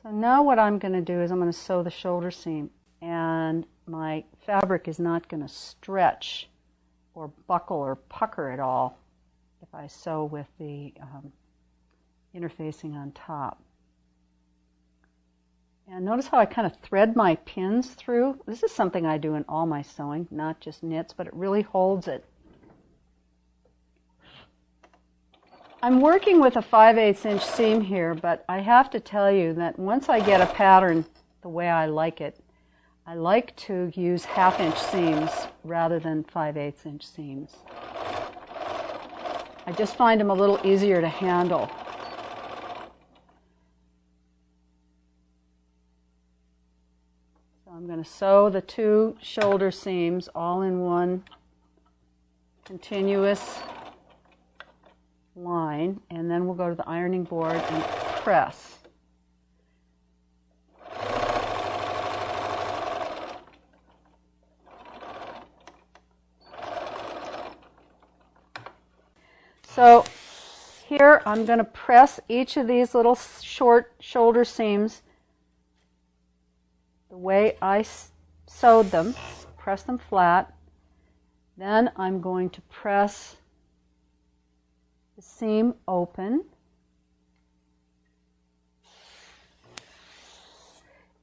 So now what I'm going to do is I'm going to sew the shoulder seam, and my fabric is not going to stretch or buckle or pucker at all if I sew with the interfacing on top. And notice how I kind of thread my pins through. This is something I do in all my sewing, not just knits, but it really holds it. I'm working with a 5/8 inch seam here, but I have to tell you that once I get a pattern the way I like it, I like to use 1/2 inch seams rather than 5/8 inch seams. I just find them a little easier to handle. So I'm going to sew the 2 shoulder seams all in one continuous line, and then we'll go to the ironing board and press. So here I'm going to press each of these little short shoulder seams the way I sewed them, press them flat. Then I'm going to press the seam open,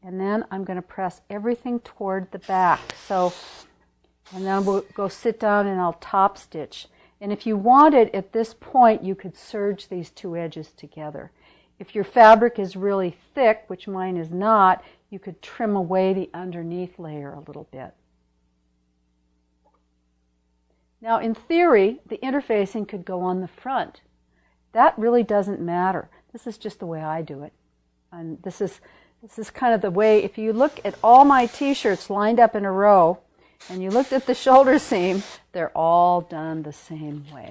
and then I'm going to press everything toward the back. So, and then we'll go sit down and I'll top stitch. And if you wanted, at this point, you could serge these 2 edges together. If your fabric is really thick, which mine is not, you could trim away the underneath layer a little bit. Now, in theory, the interfacing could go on the front. That really doesn't matter. This is just the way I do it. And this is kind of the way, if you look at all my t-shirts lined up in a row, and you looked at the shoulder seam, they're all done the same way.